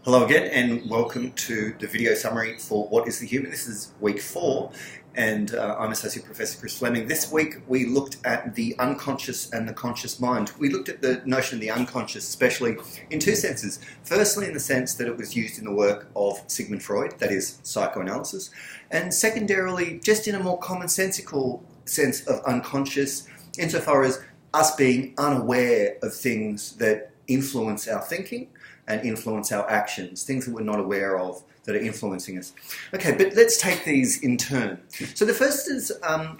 Hello again, and welcome to the video summary for What is the Human? This is week 4, and I'm Associate Professor Chris Fleming. This week we looked at the unconscious and the conscious mind. We looked at the notion of the unconscious, especially in two senses. Firstly, in the sense that it was used in the work of Sigmund Freud, that is, psychoanalysis, and secondarily, just in a more commonsensical sense of unconscious, insofar as us being unaware of things that influence our thinking and influence our actions, things that we're not aware of that are influencing us. Okay, but let's take these in turn. So the first is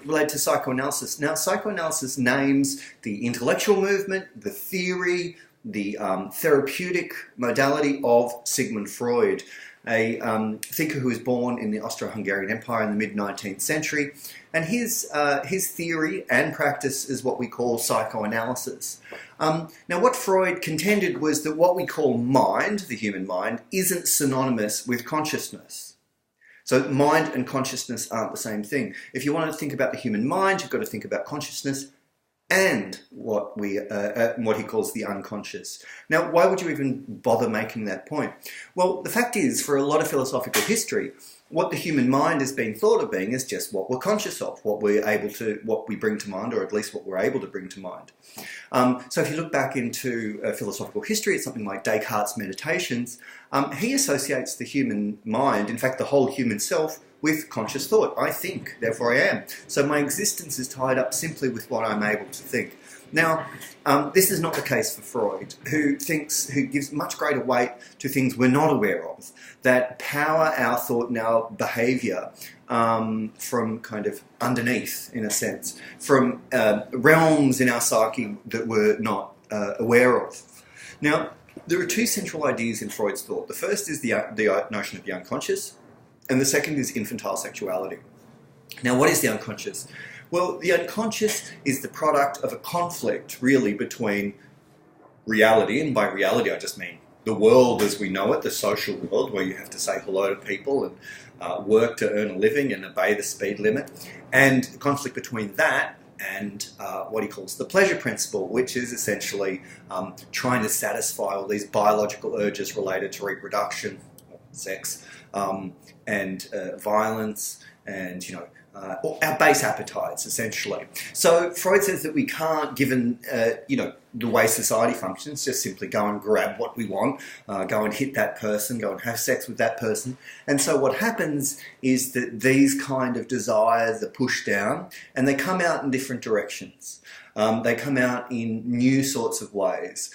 related to psychoanalysis. Now, psychoanalysis names the intellectual movement, the theory, the therapeutic modality of Sigmund Freud, a thinker who was born in the Austro-Hungarian Empire in the mid-19th century. And his theory and practice is what we call psychoanalysis. Now, what Freud contended was that what we call mind, the human mind, isn't synonymous with consciousness. So mind and consciousness aren't the same thing. If you want to think about the human mind, you've got to think about consciousness and what he calls the unconscious. Now, why would you even bother making that point? Well, the fact is, for a lot of philosophical history, what the human mind has been thought of being is just what we're conscious of, what we bring to mind, or at least what we're able to bring to mind. So if you look back into philosophical history, it's something like Descartes' Meditations. He associates the human mind, in fact the whole human self, with conscious thought. I think, therefore I am. So my existence is tied up simply with what I'm able to think. Now, this is not the case for Freud, who gives much greater weight to things we're not aware of, that power our thought and our behaviour from kind of underneath, in a sense, from realms in our psyche that we're not aware of. Now, there are two central ideas in Freud's thought. The first is the notion of the unconscious, and the second is infantile sexuality. Now, what is the unconscious? Well, the unconscious is the product of a conflict, really, between reality, and by reality I just mean the world as we know it, the social world, where you have to say hello to people and work to earn a living and obey the speed limit, and the conflict between that and what he calls the pleasure principle, which is essentially trying to satisfy all these biological urges related to reproduction, sex, and violence, and, our base appetites, essentially. So Freud says that we can't, given, the way society functions, just simply go and grab what we want, go and hit that person, go and have sex with that person. And so what happens is that these kind of desires are pushed down, and they come out in different directions. They come out in new sorts of ways.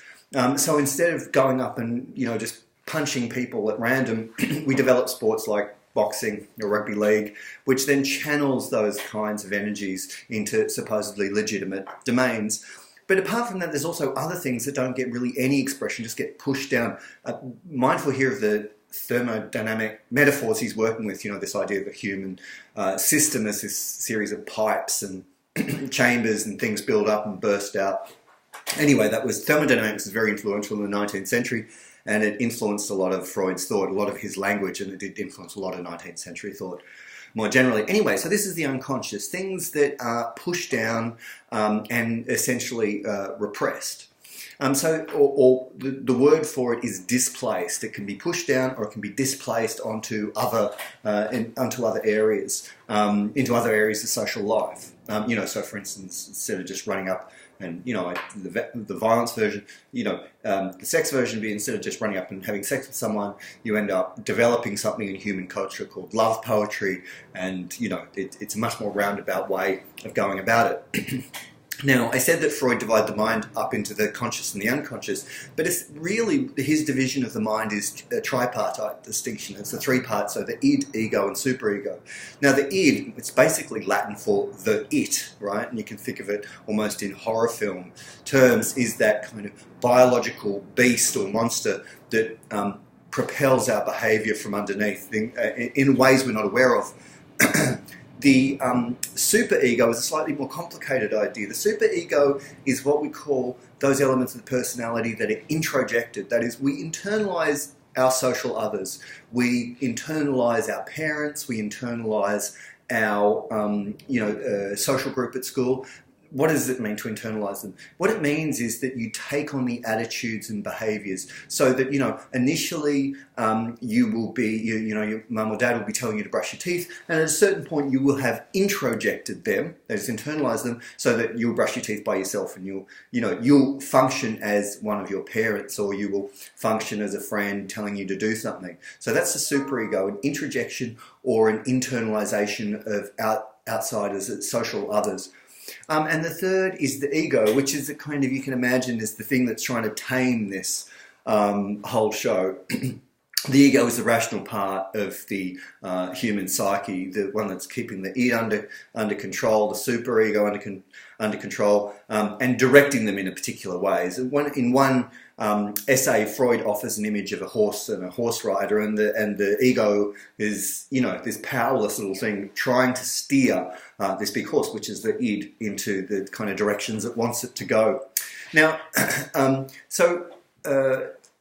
So instead of going up and, just punching people at random, we develop sports like boxing or rugby league, which then channels those kinds of energies into supposedly legitimate domains. But apart from that, there's also other things that don't get really any expression, just get pushed down. Mindful here of the thermodynamic metaphors he's working with, this idea of a human system as this series of pipes and chambers and things build up and burst out. Anyway, thermodynamics was very influential in the 19th century. And it influenced a lot of Freud's thought, a lot of his language, and it did influence a lot of 19th century thought more generally. Anyway, so this is the unconscious, things that are pushed down and essentially repressed. The word for it is displaced. It can be pushed down, or it can be displaced onto other areas, into other areas of social life. So for instance, instead of just running up and, the violence version, the sex version be instead of just running up and having sex with someone, you end up developing something in human culture called love poetry, and, it's a much more roundabout way of going about it. Now, I said that Freud divided the mind up into the conscious and the unconscious, but it's really, his division of the mind is a tripartite distinction. It's the three parts, so the id, ego, and superego. Now, the id, it's basically Latin for the it, right? And you can think of it almost in horror film terms, is that kind of biological beast or monster that propels our behaviour from underneath in ways we're not aware of. The superego is a slightly more complicated idea. The superego is what we call those elements of the personality that are introjected. That is, we internalise our social others. We internalise our parents. We internalise our social group at school. what does it mean to internalize them? What it means is that you take on the attitudes and behaviors, so that, initially you will be, your mum or dad will be telling you to brush your teeth, and at a certain point you will have introjected them, that is, internalized them, so that you'll brush your teeth by yourself, and you'll function as one of your parents, or you will function as a friend telling you to do something. So that's the superego, an introjection or an internalization of outsiders, social others. And the third is the ego, which is the kind of, you can imagine, is the thing that's trying to tame this whole show. The ego is the rational part of the human psyche, the one that's keeping the id under control, the superego under control, and directing them in a particular ways. In one essay, Freud offers an image of a horse and a horse rider, and the ego is, this powerless little thing trying to steer this big horse, which is the id, into the kind of directions it wants it to go. Now,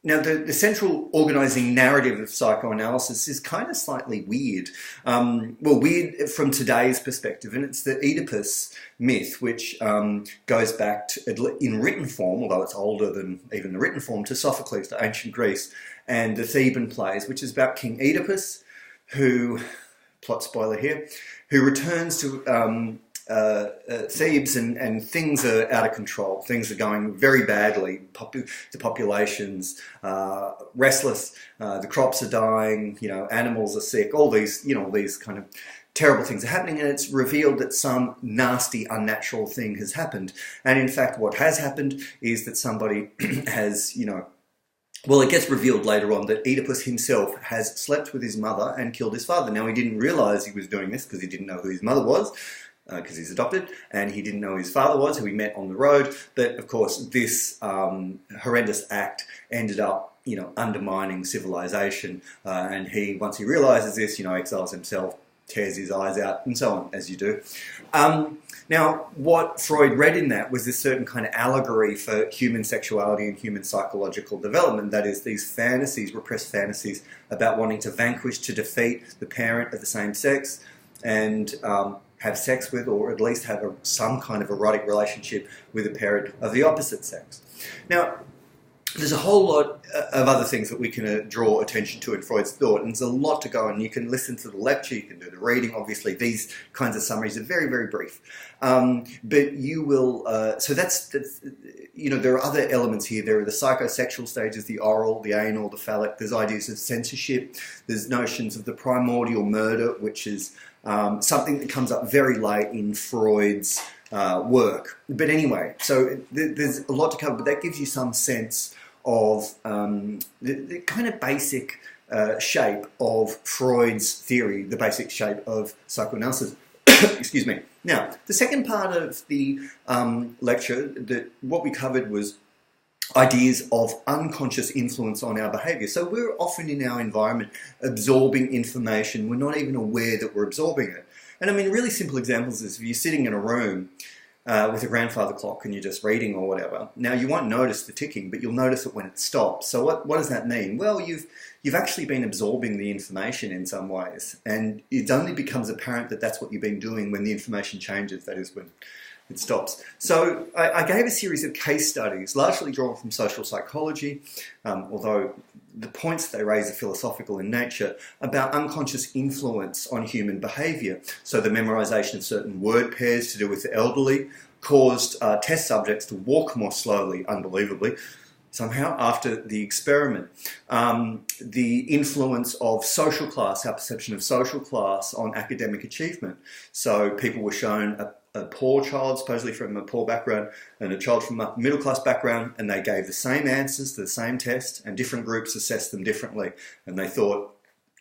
Now, the central organising narrative of psychoanalysis is kind of slightly weird. Weird from today's perspective, and it's the Oedipus myth, which goes back to, in written form, although it's older than even the written form, to Sophocles, to ancient Greece, and the Theban plays, which is about King Oedipus, who, plot spoiler here, who returns to Thebes, and things are out of control. Things are going very badly. The population's restless. The crops are dying. Animals are sick. All these kind of terrible things are happening, and it's revealed that some nasty, unnatural thing has happened. And in fact, what has happened is that somebody has, it gets revealed later on that Oedipus himself has slept with his mother and killed his father. Now, he didn't realise he was doing this because he didn't know who his mother was, because he's adopted, and he didn't know who his father was, who he met on the road. But of course, this horrendous act ended up, undermining civilization. And he, once he realizes this, exiles himself, tears his eyes out, and so on, as you do. Now, what Freud read in that was this certain kind of allegory for human sexuality and human psychological development. That is, these fantasies, repressed fantasies about wanting to vanquish, to defeat the parent of the same sex, and have sex with, or at least have some kind of erotic relationship with a parent of the opposite sex. Now, there's a whole lot of other things that we can draw attention to in Freud's thought, and there's a lot to go on. You can listen to the lecture, you can do the reading. Obviously, these kinds of summaries are very, very brief. But you will, so that's there are other elements here. There are the psychosexual stages, the oral, the anal, the phallic. There's ideas of censorship. There's notions of the primordial murder, which is something that comes up very late in Freud's work. But anyway, so there's a lot to cover, but that gives you some sense of the kind of basic shape of Freud's theory, the basic shape of psychoanalysis. Excuse me. Now, the second part of the lecture, what we covered was ideas of unconscious influence on our behaviour. So we're often in our environment absorbing information. We're not even aware that we're absorbing it. And I mean, really simple examples is if you're sitting in a room with a grandfather clock and you're just reading or whatever. Now, you won't notice the ticking, but you'll notice it when it stops. So what does that mean? Well, you've actually been absorbing the information in some ways, and it only becomes apparent that that's what you've been doing when the information changes, that is when it stops. So I gave a series of case studies, largely drawn from social psychology, although the points they raise are philosophical in nature, about unconscious influence on human behaviour. So the memorisation of certain word pairs to do with the elderly caused test subjects to walk more slowly, unbelievably, somehow, after the experiment. The influence of social class, our perception of social class on academic achievement. So people were shown a poor child, supposedly from a poor background, and a child from a middle-class background, and they gave the same answers to the same test, and different groups assessed them differently. And they thought,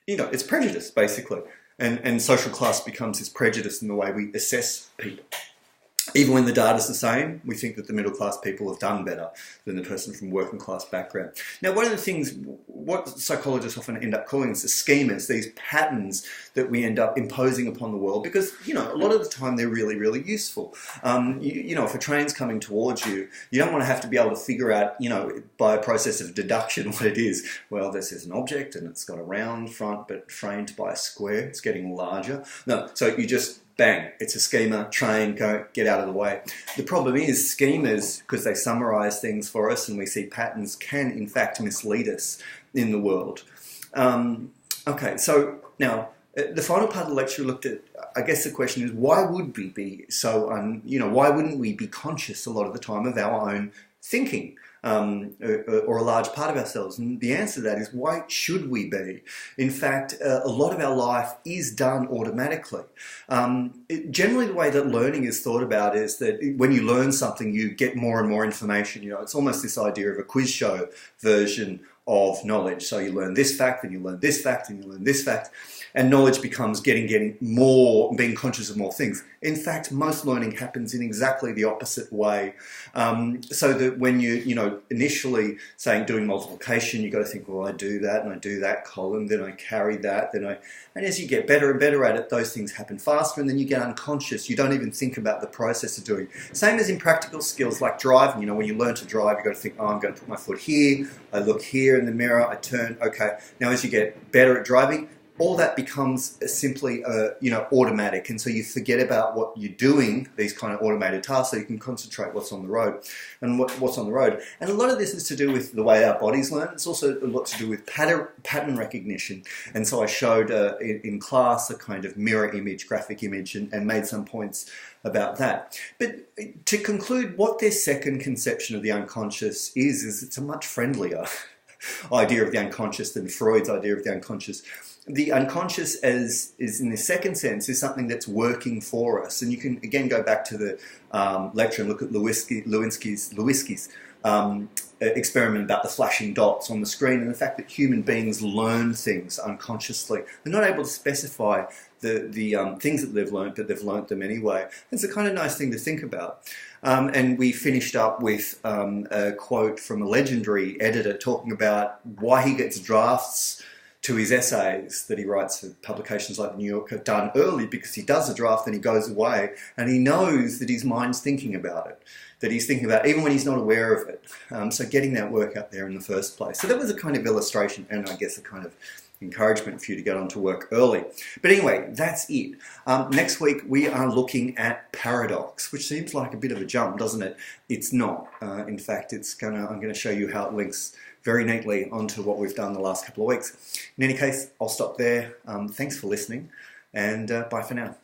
it's prejudice, basically. And social class becomes this prejudice in the way we assess people. Even when the data's the same, we think that the middle-class people have done better than the person from working-class background. Now, one of the things, what psychologists often end up calling is the schemas, these patterns that we end up imposing upon the world, because, a lot of the time they're really, really useful. If a train's coming towards you, you don't want to have to be able to figure out, by a process of deduction what it is. Well, this is an object and it's got a round front but framed by a square. It's getting larger. No, so you just bang, it's a schema, train, go, get out of the way. The problem is schemas, because they summarize things for us and we see patterns, can in fact mislead us in the world. Okay, so now the final part of the lecture looked at, I guess the question is, why would we be so, why wouldn't we be conscious a lot of the time of our own thinking? Or a large part of ourselves? And the answer to that is, why should we be? In fact, a lot of our life is done automatically. Generally, the way that learning is thought about is that when you learn something, you get more and more information. It's almost this idea of a quiz show version of knowledge. So you learn this fact, and you learn this fact, and you learn this fact, and knowledge becomes getting more, being conscious of more things. In fact, most learning happens in exactly the opposite way. So that when you initially saying doing multiplication, you got to think, well, I do that and I do that column, then I carry that, and as you get better and better at it, those things happen faster, and then you get unconscious. You don't even think about the process of doing. Same as in practical skills like driving. When you learn to drive, you got to think, oh, I'm going to put my foot here. I look here in the mirror. I turn. Okay. Now, as you get better at driving, all that becomes simply, automatic. And so you forget about what you're doing, these kind of automated tasks, so you can concentrate what's on the road and what's on the road. And a lot of this is to do with the way our bodies learn. It's also a lot to do with pattern recognition. And so I showed in class a kind of mirror image, graphic image, and made some points about that. But to conclude, what their second conception of the unconscious is it's a much friendlier idea of the unconscious than Freud's idea of the unconscious. The unconscious, as is in the second sense, is something that's working for us. And you can again go back to the lecture and look at Lewinsky's experiment about the flashing dots on the screen, and the fact that human beings learn things unconsciously. They're not able to specify the things that they've learned, but they've learnt them anyway. It's a kind of nice thing to think about. And we finished up with a quote from a legendary editor talking about why he gets drafts to his essays that he writes for publications like the New Yorker done early, because he does a draft and he goes away and he knows that his mind's thinking about it, that he's thinking about it, even when he's not aware of it. So getting that work out there in the first place. So that was a kind of illustration and I guess a kind of encouragement for you to get on to work early. But anyway, that's it. Next week we are looking at paradox, which seems like a bit of a jump, doesn't it? It's not. In fact, I'm going to show you how it links very neatly onto what we've done the last couple of weeks. In any case, I'll stop there. Thanks for listening, and bye for now.